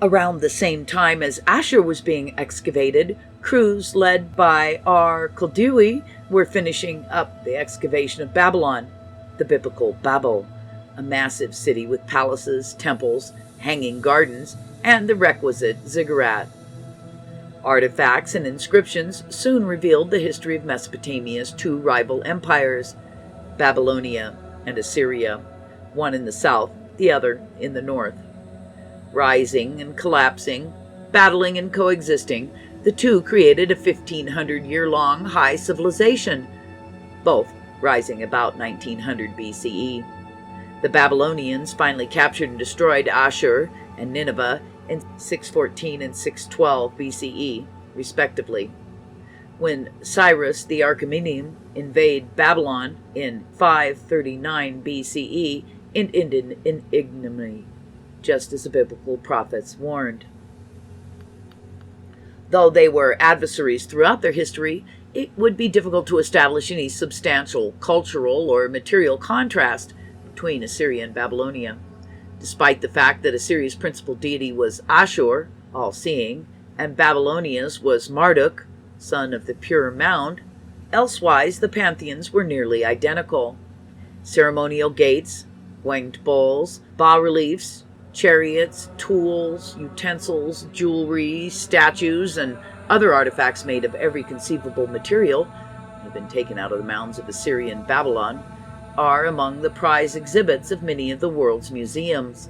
Around the same time as Ashur was being excavated, crews led by Ar-Koldui were finishing up the excavation of Babylon, the biblical Babel, a massive city with palaces, temples, hanging gardens, and the requisite ziggurat. Artifacts and inscriptions soon revealed the history of Mesopotamia's two rival empires, Babylonia and Assyria, one in the south, the other in the north. Rising and collapsing, battling and coexisting, the two created a 1,500-year-long high civilization, both rising about 1900 BCE. The Babylonians finally captured and destroyed Ashur and Nineveh in 614 and 612 BCE, respectively. When Cyrus the Achaemenid invaded Babylon in 539 BCE, it ended in ignominy, just as the biblical prophets warned. Though they were adversaries throughout their history, it would be difficult to establish any substantial cultural or material contrast between Assyria and Babylonia. Despite the fact that Assyria's principal deity was Ashur, all-seeing, and Babylonia's was Marduk, son of the pure mound, elsewise the pantheons were nearly identical. Ceremonial gates, winged bulls, bas-reliefs, chariots, tools, utensils, jewelry, statues, and other artifacts made of every conceivable material have been taken out of the mounds of Assyria and Babylon, are among the prize exhibits of many of the world's museums.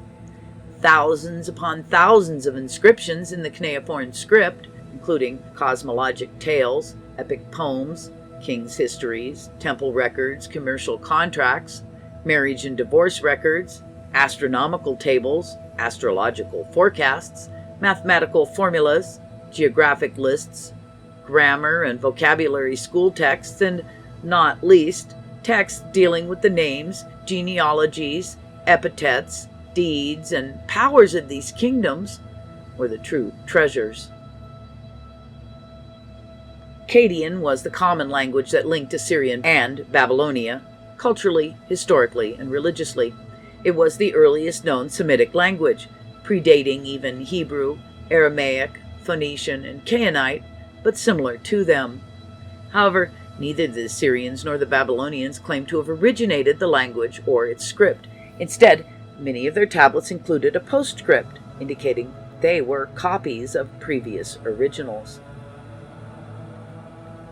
Thousands upon thousands of inscriptions in the cuneiform script, including cosmologic tales, epic poems, king's histories, temple records, commercial contracts, marriage and divorce records, astronomical tables, astrological forecasts, mathematical formulas, geographic lists, grammar and vocabulary school texts, and, not least, texts dealing with the names, genealogies, epithets, deeds, and powers of these kingdoms were the true treasures. Akkadian was the common language that linked Assyria and Babylonia, culturally, historically, and religiously. It was the earliest known Semitic language, predating even Hebrew, Aramaic, Phoenician, and Canaanite, but similar to them. However, neither the Assyrians nor the Babylonians claim to have originated the language or its script. Instead, many of their tablets included a postscript, indicating they were copies of previous originals.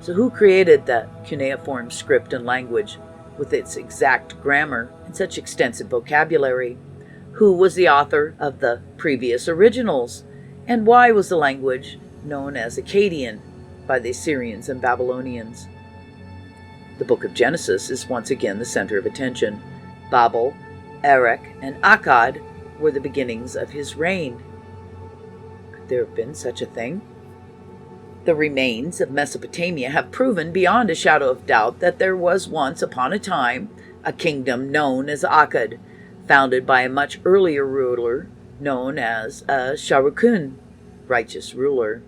So who created the cuneiform script and language with its exact grammar and such extensive vocabulary? Who was the author of the previous originals? And why was the language known as Akkadian by the Assyrians and Babylonians? The book of Genesis is once again the center of attention. Babel, Erech, and Akkad were the beginnings of his reign. Could there have been such a thing? The remains of Mesopotamia have proven beyond a shadow of doubt that there was once upon a time a kingdom known as Akkad, founded by a much earlier ruler known as Shahrukun, righteous ruler.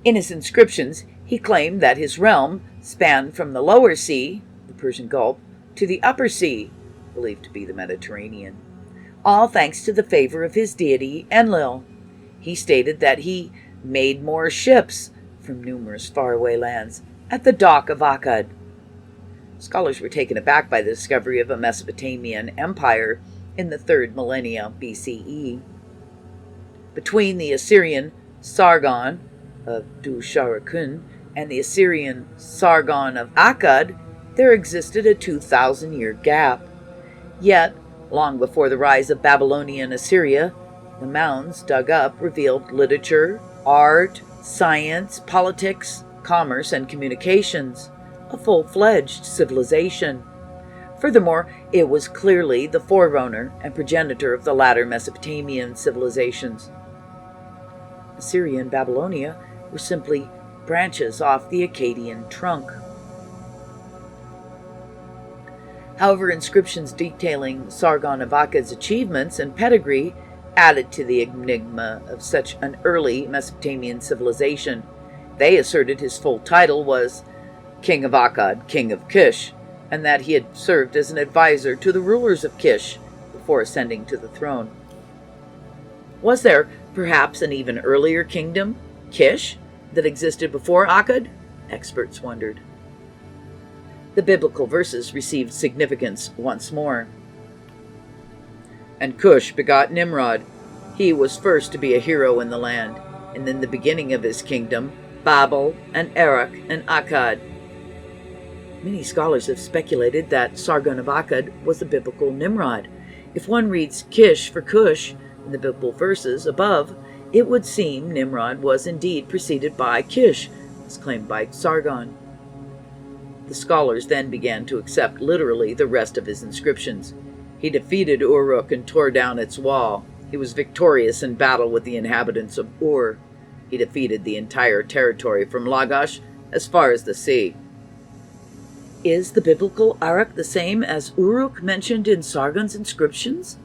In his inscriptions, he claimed that his realm spanned from the lower sea, the Persian Gulf, to the upper sea, believed to be the Mediterranean, all thanks to the favor of his deity Enlil. He stated that he made more ships from numerous faraway lands at the dock of Akkad. Scholars were taken aback by the discovery of a Mesopotamian empire in the 3rd millennia BCE. Between the Assyrian Sargon of Du-Shahrukun and the Assyrian Sargon of Akkad, there existed a 2,000-year gap. Yet, long before the rise of Babylonian Assyria, the mounds dug up revealed literature, art, science, politics, commerce, and communications, a full-fledged civilization. Furthermore, it was clearly the forerunner and progenitor of the latter Mesopotamian civilizations. Assyria and Babylonia were simply branches off the Akkadian trunk. However, inscriptions detailing Sargon of Akkad's achievements and pedigree added to the enigma of such an early Mesopotamian civilization. They asserted his full title was King of Akkad, King of Kish, and that he had served as an advisor to the rulers of Kish before ascending to the throne. Was there perhaps an even earlier kingdom, Kish, that existed before Akkad? Experts wondered. The biblical verses received significance once more. And Cush begot Nimrod. He was first to be a hero in the land, and in the beginning of his kingdom, Babel and Erech and Akkad. Many scholars have speculated that Sargon of Akkad was the biblical Nimrod. If one reads Kish for Cush in the biblical verses above, it would seem Nimrod was indeed preceded by Kish, as claimed by Sargon. The scholars then began to accept literally the rest of his inscriptions. He defeated Uruk and tore down its wall. He was victorious in battle with the inhabitants of Ur. He defeated the entire territory from Lagash as far as the sea. Is the biblical Arak the same as Uruk mentioned in Sargon's inscriptions?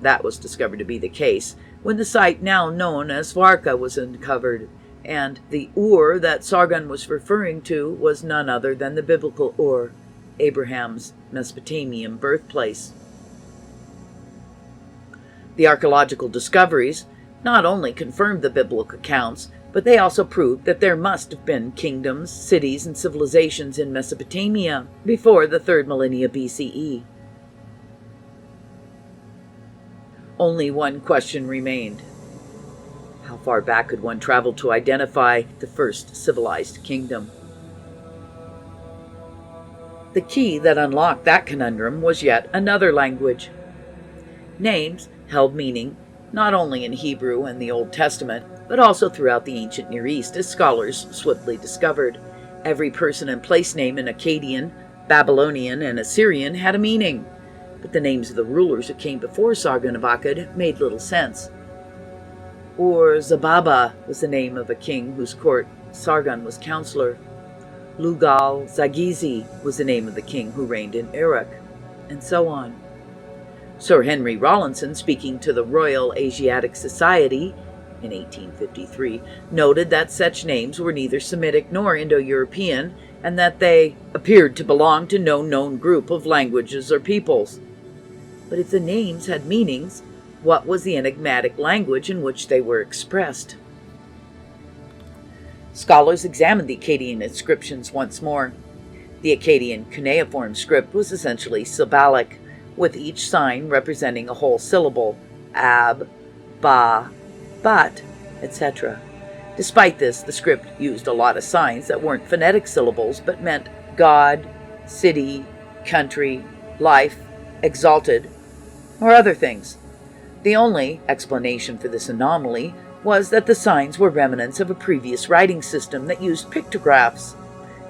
That was discovered to be the case when the site now known as Varka was uncovered, and the Ur that Sargon was referring to was none other than the biblical Ur, Abraham's Mesopotamian birthplace. The archaeological discoveries not only confirmed the biblical accounts, but they also proved that there must have been kingdoms, cities, and civilizations in Mesopotamia before the 3rd millennia BCE. Only one question remained. How far back could one travel to identify the first civilized kingdom? The key that unlocked that conundrum was yet another language. Names held meaning not only in Hebrew and the Old Testament, but also throughout the ancient Near East, as scholars swiftly discovered. Every person and place name in Akkadian, Babylonian, and Assyrian had a meaning, but the names of the rulers who came before Sargon of Akkad made little sense. Zababa was the name of a king whose court Sargon was counselor. Lugal Zagizi was the name of the king who reigned in Erech, and so on. Sir Henry Rawlinson, speaking to the Royal Asiatic Society in 1853, noted that such names were neither Semitic nor Indo-European, and that they appeared to belong to no known group of languages or peoples. But if the names had meanings, what was the enigmatic language in which they were expressed? Scholars examined the Akkadian inscriptions once more. The Akkadian cuneiform script was essentially syllabic, with each sign representing a whole syllable, ab, ba, bat, etc. Despite this, the script used a lot of signs that weren't phonetic syllables but meant God, city, country, life, exalted, or other things. The only explanation for this anomaly was that the signs were remnants of a previous writing system that used pictographs.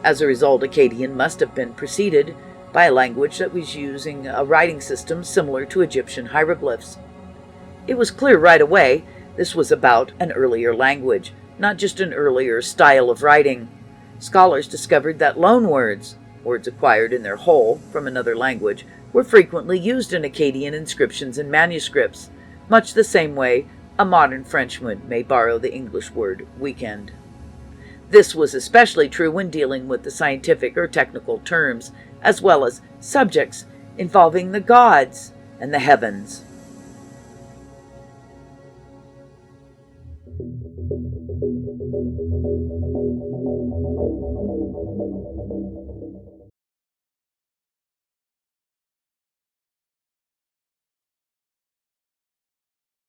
As a result, Akkadian must have been preceded by a language that was using a writing system similar to Egyptian hieroglyphs. It was clear right away this was about an earlier language, not just an earlier style of writing. Scholars discovered that loanwords, words acquired in their whole from another language, were frequently used in Akkadian inscriptions and manuscripts, much the same way a modern Frenchman may borrow the English word weekend. This was especially true when dealing with the scientific or technical terms, as well as subjects involving the gods and the heavens.